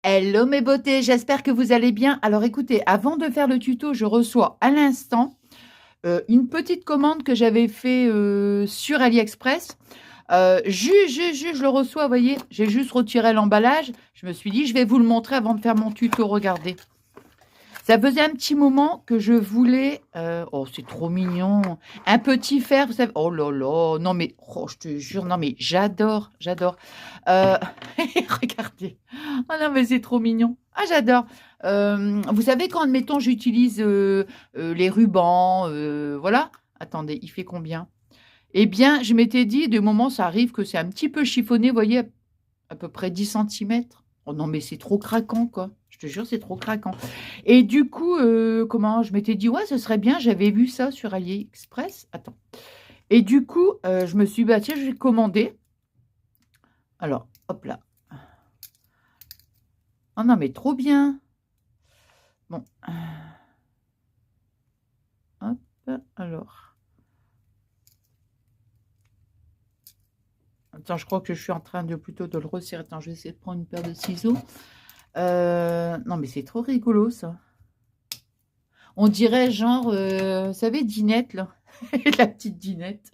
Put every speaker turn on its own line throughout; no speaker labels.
Hello mes beautés, j'espère que vous allez bien. Alors écoutez, avant de faire le tuto, je reçois à l'instant une petite commande que j'avais fait sur AliExpress. Je le reçois, vous voyez, j'ai juste retiré l'emballage. Je me suis dit, je vais vous le montrer avant de faire mon tuto, regardez. Ça faisait un petit moment que je voulais... oh, c'est trop mignon. Un petit fer, vous savez... Oh là là, non mais, oh, je te jure, non mais j'adore, j'adore. Regardez. Oh non mais c'est trop mignon. Ah, j'adore. Vous savez quand, admettons, j'utilise les rubans, voilà. Attendez, il fait combien? Eh bien, je m'étais dit, de moment, ça arrive que c'est un petit peu chiffonné, vous voyez, à peu près 10 centimètres. Oh non, mais c'est trop craquant, quoi. Je te jure, c'est trop craquant. Et du coup, comment je m'étais dit, ouais, ce serait bien, j'avais vu ça sur AliExpress. Attends. Et du coup, je me suis dit, bah, tiens, je vais commander. Alors, hop là. Oh non, mais trop bien. Bon. Hop, alors. Attends, je crois que je suis en train de plutôt de le resserrer. Attends, je vais essayer de prendre une paire de ciseaux. Non, mais c'est trop rigolo, ça. On dirait genre, vous savez, Dinette, là. La petite Dinette.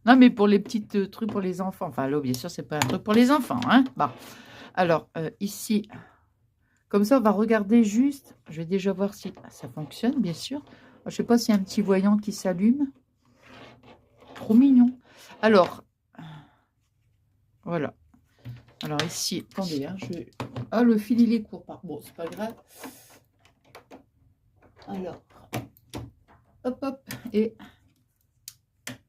Non, mais pour les petites trucs pour les enfants. Enfin, là, bien sûr, c'est pas un truc pour les enfants, hein. Bon. Alors, ici, comme ça, on va regarder juste. Je vais déjà voir si ça fonctionne, bien sûr. Je sais pas s'il y a un petit voyant qui s'allume. Trop mignon. Alors, voilà. Alors ici, attendez, hein, ah, le fil, il est court. Bon, c'est pas grave. Alors, hop, hop, et...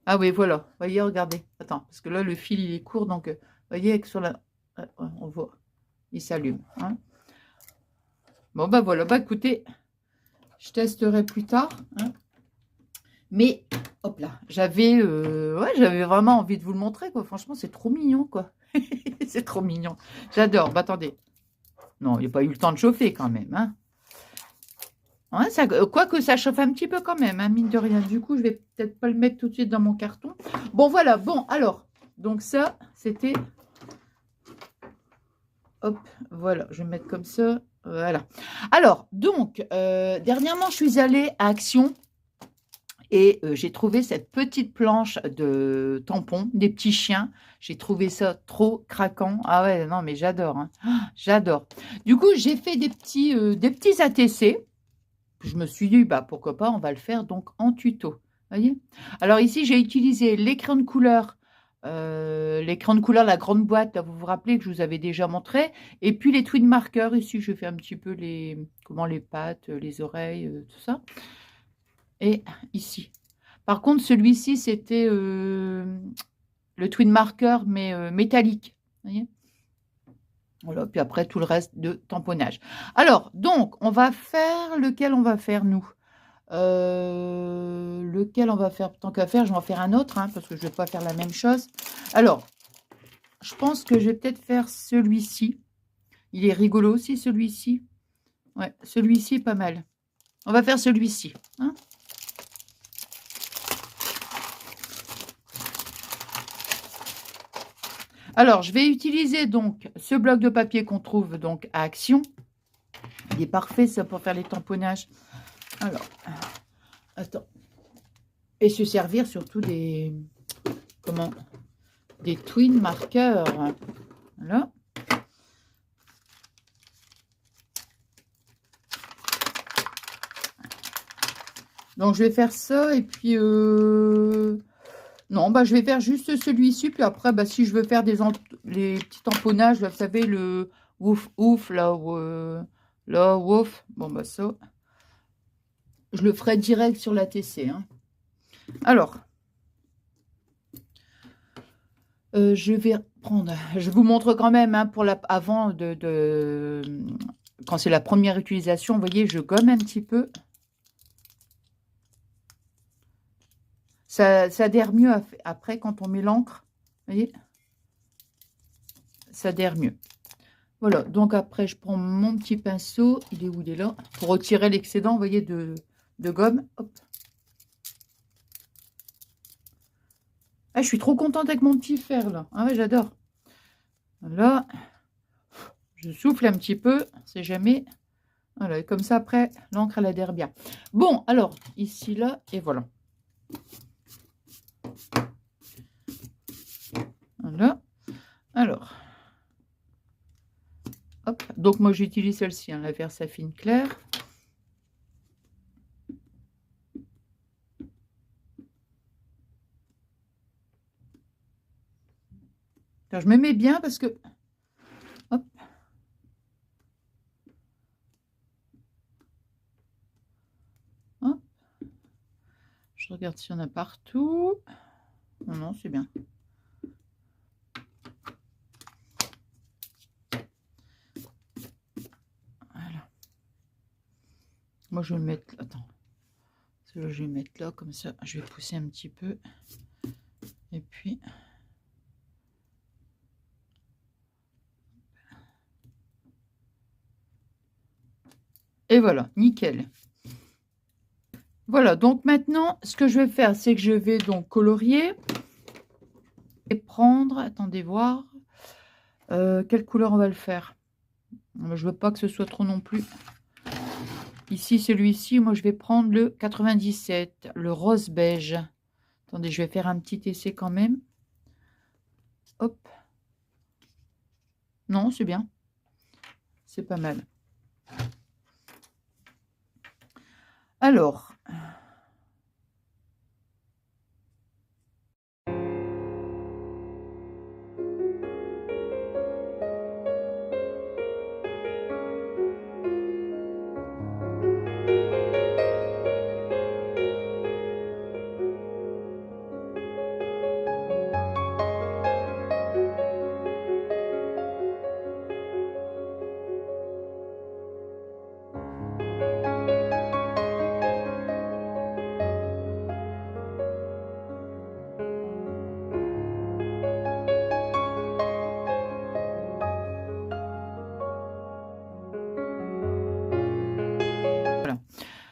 Ah oui, voilà. Vous voyez, regardez. Attends, parce que là, le fil, il est court. Donc, vous voyez, que sur la... on voit. Il s'allume. Hein. Bon, bah voilà. Bah écoutez, je testerai plus tard. Hein. Mais, hop là, j'avais j'avais vraiment envie de vous le montrer, quoi. Franchement, c'est trop mignon, quoi. C'est trop mignon. J'adore. Bah attendez. Non, il n'y a pas eu le temps de chauffer, quand même. Hein. Ouais, ça, quoique ça chauffe un petit peu quand même, hein, mine de rien. Du coup, je vais peut-être pas le mettre tout de suite dans mon carton. Bon, voilà. Bon, alors. Donc ça, c'était... Hop, voilà. Je vais mettre comme ça. Voilà. Alors, donc, dernièrement, je suis allée à Action. Et j'ai trouvé cette petite planche de tampons, des petits chiens. J'ai trouvé ça trop craquant. Ah ouais, non, mais j'adore. Hein. J'adore. Du coup, j'ai fait des petits ATC. Je me suis dit, bah, pourquoi pas, on va le faire donc en tuto. Voyez. Alors ici, j'ai utilisé l'écran de couleur. La grande boîte, là, vous vous rappelez que je vous avais déjà montré. Et puis les twin markers. Ici, je fais un petit peu les pattes, les oreilles, tout ça. Et ici. Par contre, celui-ci, c'était le twin marker, mais métallique. Vous voyez. Voilà, puis après, tout le reste de tamponnage. Alors, donc, on va faire lequel on va faire, nous lequel on va faire, tant qu'à faire, je vais en faire un autre, hein, parce que je ne vais pas faire la même chose. Alors, je pense que je vais peut-être faire celui-ci. Il est rigolo aussi, celui-ci. Ouais, celui-ci est pas mal. On va faire celui-ci. Hein. Alors, je vais utiliser donc ce bloc de papier qu'on trouve donc à Action. Il est parfait, ça, pour faire les tamponnages. Alors, attends. Et se servir surtout des... Comment? Des twin markers. Voilà. Donc, je vais faire ça et puis... Non, bah, je vais faire juste celui-ci. Puis après, bah, si je veux faire les petits tamponnages, là, vous savez, le ouf, ouf, là, ouf. Bon, bah, ça, je le ferai direct sur la TC. Hein. Alors, je vais prendre... Je vous montre quand même, hein, pour avant quand c'est la première utilisation, vous voyez, je gomme un petit peu. Ça adhère mieux après quand on met l'encre. Vous voyez, ça adhère mieux. Voilà, donc après, je prends mon petit pinceau. Il est où? Il est là. Pour retirer l'excédent, vous voyez, de gomme. Hop. Ah, je suis trop contente avec mon petit fer, là. Ah ouais, j'adore. Voilà. Je souffle un petit peu, c'est jamais. Voilà, et comme ça, après, l'encre, elle adhère bien. Bon, alors, ici, là, et voilà. Voilà. Alors. Hop. Donc, moi, j'utilise celle-ci, hein, la Versafine claire. Alors, je me mets bien parce que... Hop. Hop. Je regarde si on a partout. Non, non, c'est bien. Voilà. Moi, je vais le mettre... Attends. Je vais le mettre là, comme ça. Je vais pousser un petit peu. Et puis... Et voilà, nickel. Voilà, donc maintenant, ce que je vais faire, c'est que je vais donc colorier et prendre, attendez voir, quelle couleur on va le faire. Je veux pas que ce soit trop non plus. Ici, celui-ci, moi, je vais prendre le 97, le rose beige. Attendez, je vais faire un petit essai quand même. Hop. Non, c'est bien. C'est pas mal. Alors...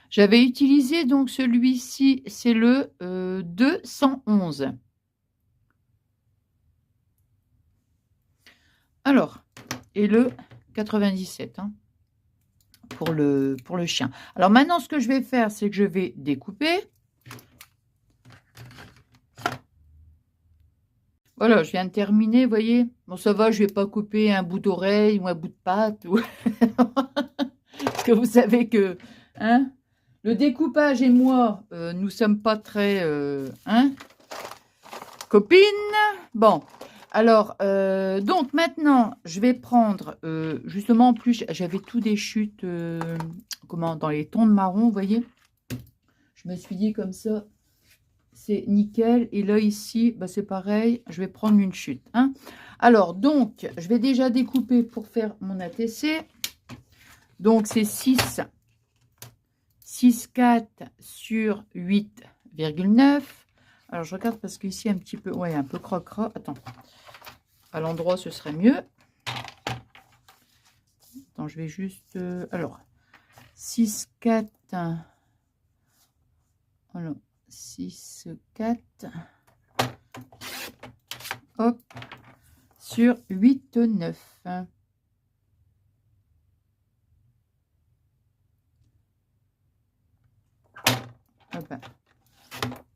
J'avais utilisé donc celui-ci, c'est le 211. Alors, et le 97 hein, pour le chien. Alors maintenant, ce que je vais faire, c'est que je vais découper. Voilà, je viens de terminer, vous voyez. Bon, ça va, je ne vais pas couper un bout d'oreille ou un bout de patte. Ou... Parce que vous savez que... Hein, le découpage et moi, nous sommes pas très... hein, copines. Bon, alors, donc maintenant, je vais prendre... justement, en plus, j'avais tout des chutes comment, dans les tons de marron, vous voyez. Je me suis dit comme ça, c'est nickel. Et là, ici, bah, c'est pareil, je vais prendre une chute. Hein. Alors, donc, je vais déjà découper pour faire mon ATC. Donc, c'est 6,4 sur 8,9. Alors, je regarde parce qu'ici, un petit peu, ouais, un peu croque-croque. Attends, à l'endroit, ce serait mieux. Attends, je vais juste... alors, 6,4. Alors, 6,4. Hop, sur 8,9.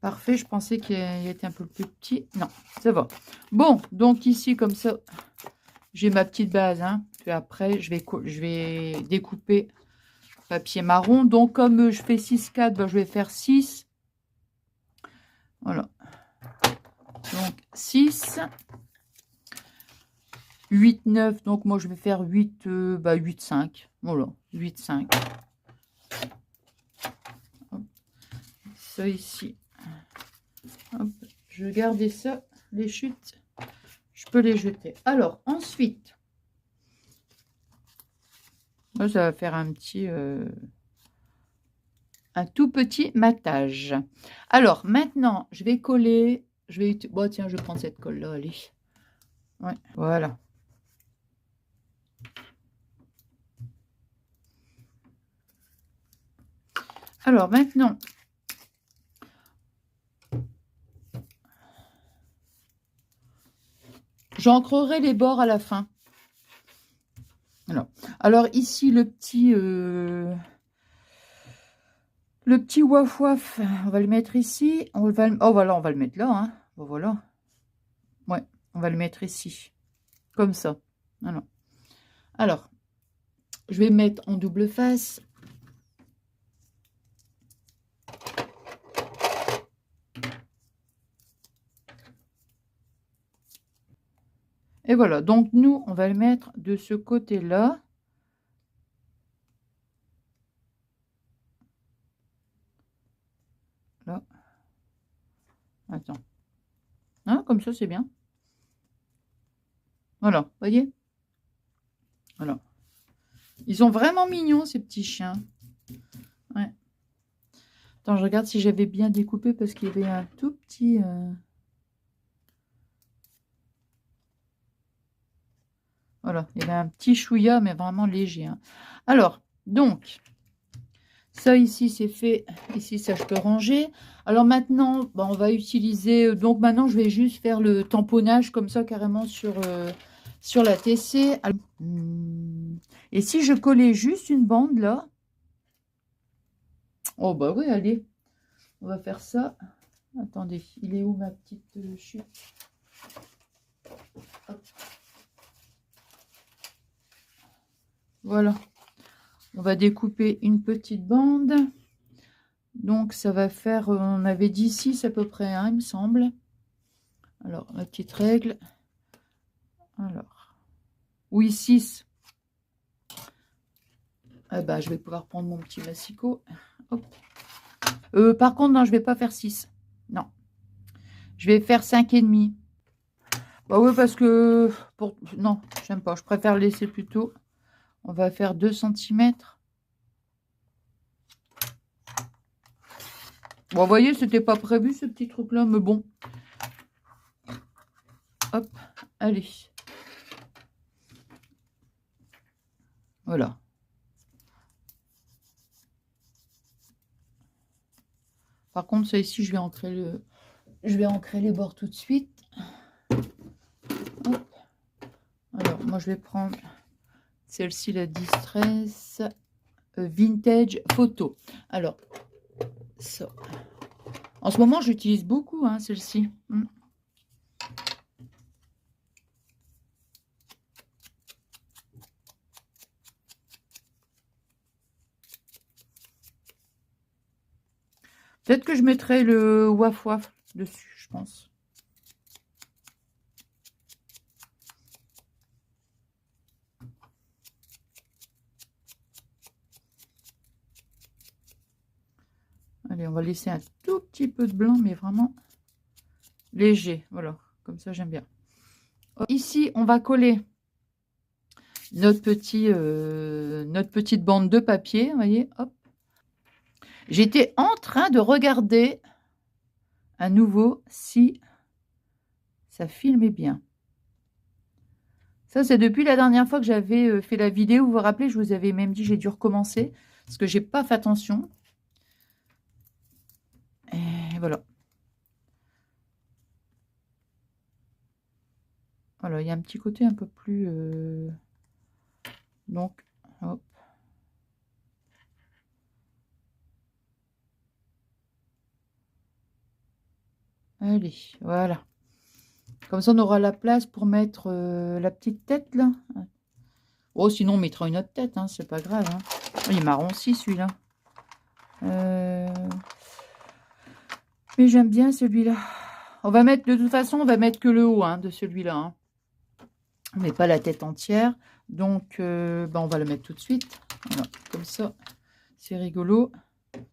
Parfait, je pensais qu'il était un peu plus petit. Non, ça va. Bon, donc ici, comme ça, j'ai ma petite base. Hein. Puis après, je vais découper papier marron. Donc, comme je fais 6,4, ben, je vais faire 6. Voilà. Donc, 6. 8,9. Donc, moi, je vais faire 8, 8,5. Voilà, 8,5. Ça ici. Hop, je vais garder ça, les chutes, je peux les jeter. Alors, ensuite, moi, ça va faire un petit, un tout petit matage. Alors, maintenant, je vais coller, je vais, bon, tiens, je vais prendre cette colle-là, allez. Ouais, voilà. Alors, maintenant, j'ancrerai les bords à la fin. Alors ici, le petit waf waf, on va le mettre ici. Oh voilà, on va le mettre là. Hein. Bon, voilà. Ouais, on va le mettre ici. Comme ça. Voilà. Alors, je vais mettre en double face. Et voilà, donc nous, on va le mettre de ce côté-là. Là. Attends. Hein, comme ça, c'est bien. Voilà, voyez? Voilà. Ils sont vraiment mignons, ces petits chiens. Ouais. Attends, je regarde si j'avais bien découpé parce qu'il y avait un tout petit... Voilà, il y avait un petit chouïa, mais vraiment léger. Hein. Alors, donc, ça ici, c'est fait. Ici, ça, je peux ranger. Alors maintenant, bon, on va utiliser... Donc maintenant, je vais juste faire le tamponnage comme ça, carrément sur la TC. Alors, et si je collais juste une bande, là... Oh, bah oui, allez. On va faire ça. Attendez, il est où ma petite chute? Hop. Voilà. On va découper une petite bande. Donc, ça va faire, on avait dit 6 à peu près, hein, il me semble. Alors, la petite règle. Alors, oui, 6. Ah bah, je vais pouvoir prendre mon petit massicot. Hop. Par contre, non, je vais pas faire 6. Non. Je vais faire 5,5. Bah oui, parce que... Non, j'aime pas. Je préfère laisser plutôt. On va faire 2 cm. Bon, vous voyez, c'était pas prévu ce petit truc-là, mais bon. Hop, allez. Voilà. Par contre, ça ici, je vais ancrer les bords tout de suite. Hop. Alors, moi, je vais prendre celle-ci, la Distress Vintage Photo. Alors, ça. En ce moment, j'utilise beaucoup celle-ci. Peut-être que je mettrai le waf waf dessus, je pense. Allez, on va laisser un tout petit peu de blanc, mais vraiment léger. Voilà, comme ça, j'aime bien. Ici, on va coller notre petite bande de papier, vous voyez, hop. J'étais en train de regarder à nouveau si ça filmait bien. Ça, c'est depuis la dernière fois que j'avais fait la vidéo. Vous vous rappelez, je vous avais même dit j'ai dû recommencer parce que j'ai pas fait attention. Et voilà. Voilà, il y a un petit côté un peu plus... Donc, hop. Allez, voilà. Comme ça, on aura la place pour mettre la petite tête, là. Oh, sinon, on mettra une autre tête, hein, c'est pas grave. Hein. Oh, il est marron aussi, celui-là. Mais j'aime bien celui-là. On va mettre, de toute façon, on va mettre que le haut de celui-là. Hein. On met pas la tête entière. Donc, on va le mettre tout de suite. Voilà, comme ça, c'est rigolo.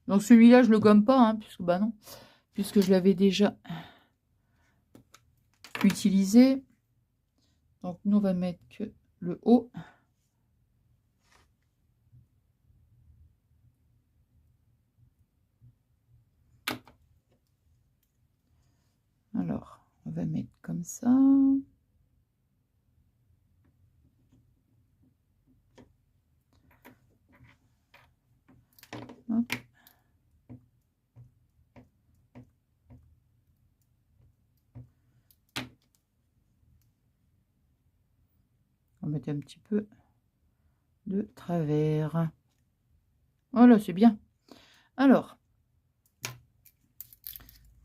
Donc, celui-là, je le gomme pas, puisque, non, puisque je l'avais déjà utilisé. Donc, nous, on va mettre que le haut. Alors, on va mettre comme ça. Hop. On va mettre un petit peu de travers. Voilà, c'est bien. Alors,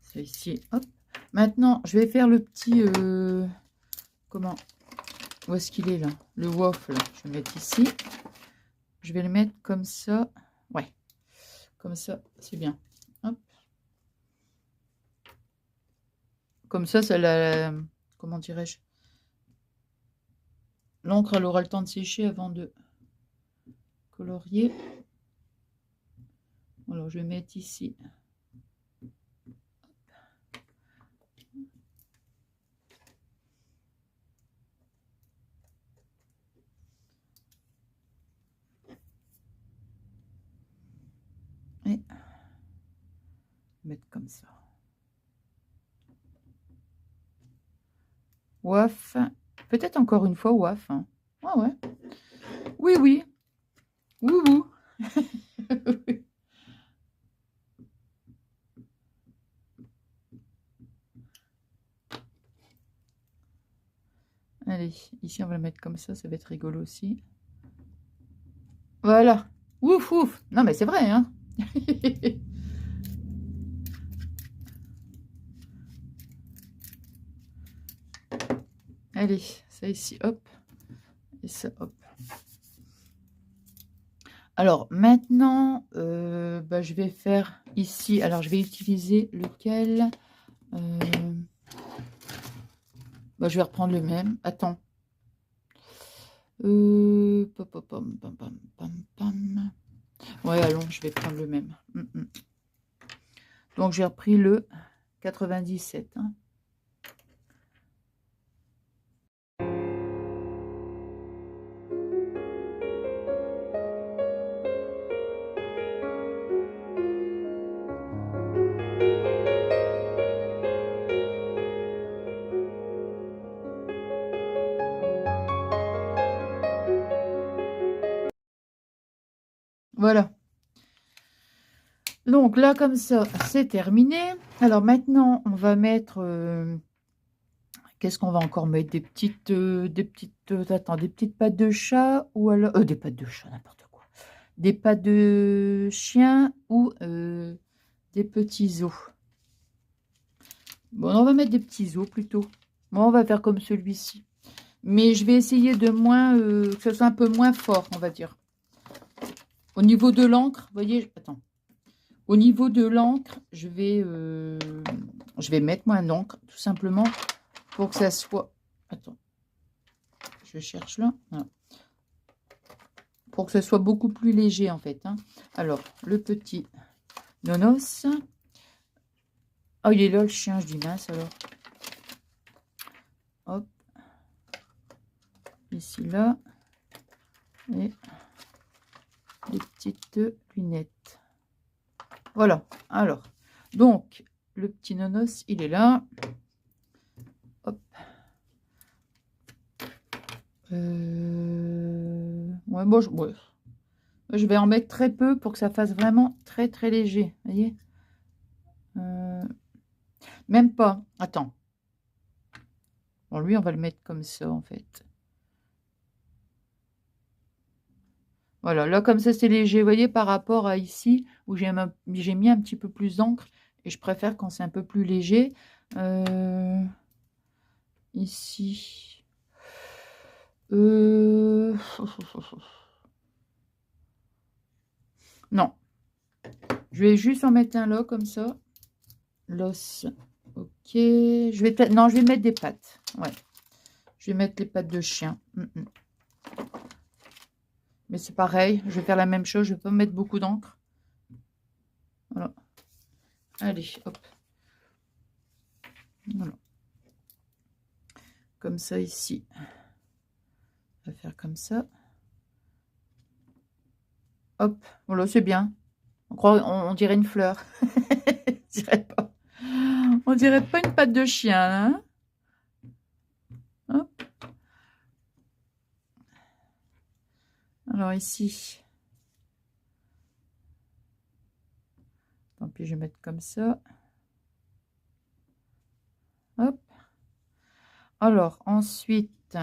ça ici, hop. Maintenant, je vais faire le petit... comment? Où est-ce qu'il est là? Le waffle, je vais le mettre ici. Je vais le mettre comme ça. Ouais, comme ça, c'est bien. Hop. Comme ça la... Comment dirais-je? L'encre, elle aura le temps de sécher avant de colorier. Alors, je vais mettre ici. Et mettre comme ça. Waf. Peut-être encore une fois waf. Hein. Ah ouais. Oui, oui. Wouhou. Allez, ici on va le mettre comme ça va être rigolo aussi. Voilà. Ouf, ouf. Non mais c'est vrai, hein. Allez, ça ici, hop. Et ça, hop. Alors, maintenant, bah, je vais faire ici. Alors, je vais utiliser lequel bah, je vais reprendre le même. Attends. Pom, pom, pom, pom, pom, pom. Ouais, allons, je vais prendre le même. Donc, j'ai repris le 97. Hein. Voilà. Donc là, comme ça, c'est terminé. Alors maintenant, on va mettre... qu'est-ce qu'on va encore mettre? Attends, des petites pattes de chat ou alors... des pattes de chat, n'importe quoi. Des pattes de chien ou des petits os. Bon, on va mettre des petits os plutôt. Bon, on va faire comme celui-ci. Mais je vais essayer de moins... que ce soit un peu moins fort, on va dire. Au niveau de l'encre, vous voyez... Attends. Au niveau de l'encre, je vais mettre moins d'encre, tout simplement, pour que ça soit... Attends, je cherche là. Voilà. Pour que ça soit beaucoup plus léger, en fait. Hein. Alors, le petit nonos. Oh, il est là, le chien, je dis mince, alors. Hop. Ici, là. Et des petites lunettes. Voilà, alors. Donc, le petit nonos, il est là. Hop. Ouais, bon, je vais en mettre très peu pour que ça fasse vraiment très très léger. Vous voyez, même pas. Attends. Bon, lui, on va le mettre comme ça, en fait. Voilà, là, comme ça, c'est léger. Vous voyez, par rapport à ici, où j'ai mis un petit peu plus d'encre. Et je préfère quand c'est un peu plus léger. Ici. Non. Je vais juste en mettre un là, comme ça. L'os. Ok. Non, je vais mettre des pattes. Ouais. Je vais mettre les pattes de chien. Mais c'est pareil. Je vais faire la même chose. Je ne vais pas mettre beaucoup d'encre. Voilà. Allez, hop. Voilà. Comme ça ici. On va faire comme ça. Hop. Voilà, c'est bien. On dirait une fleur. On dirait pas une patte de chien. Hein. Hop. Alors ici. Tant pis, je vais mettre comme ça. Hop. Alors, ensuite,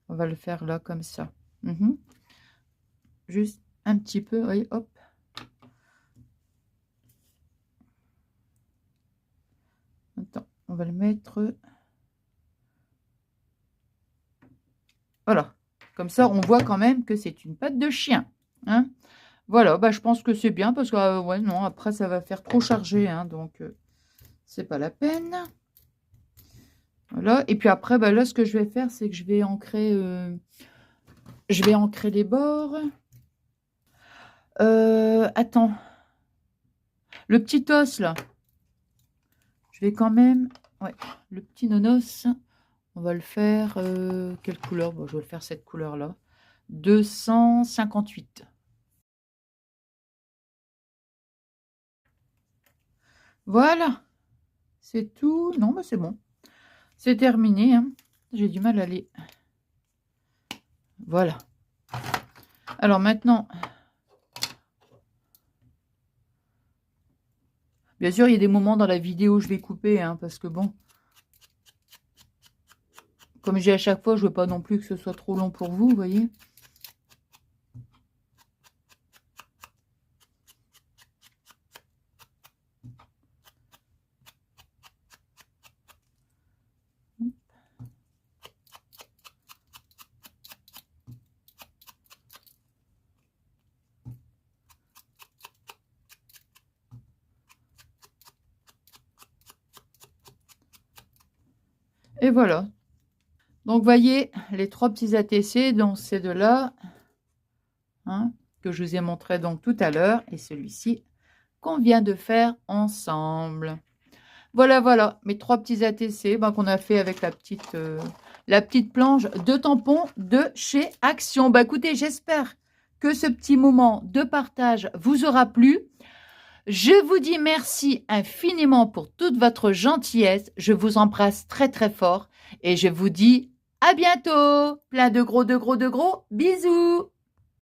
on va le faire là, comme ça. juste un petit peu, vous voyez, hop. Attends, on va le mettre. Voilà. Comme ça, on voit quand même que c'est une patte de chien. Hein. Voilà, bah, je pense que c'est bien parce que, ouais, non, après, ça va faire trop chargé. Hein, donc, c'est pas la peine. Voilà. Et puis après, bah, là, ce que je vais faire, c'est que je vais ancrer les bords. Attends. Le petit os, là. Je vais quand même... Ouais, le petit nonos, on va le faire... quelle couleur? Bon, je vais le faire cette couleur-là. 258. Voilà. C'est tout. Non, bah c'est bon. C'est terminé. Hein. J'ai du mal à aller... Voilà. Alors maintenant... Bien sûr, il y a des moments dans la vidéo où je vais couper, hein, parce que bon... Comme j'ai à chaque fois, je veux pas non plus que ce soit trop long pour vous, vous voyez. Et voilà. Donc, voyez, les 3 petits ATC, donc c'est de là, hein, que je vous ai montré donc tout à l'heure, et celui-ci qu'on vient de faire ensemble. Voilà, voilà, mes 3 petits ATC ben, qu'on a fait avec la petite planche de tampons de chez Action. Bah, écoutez, j'espère que ce petit moment de partage vous aura plu. Je vous dis merci infiniment pour toute votre gentillesse. Je vous embrasse très très fort et je vous dis à bientôt. Plein de gros bisous.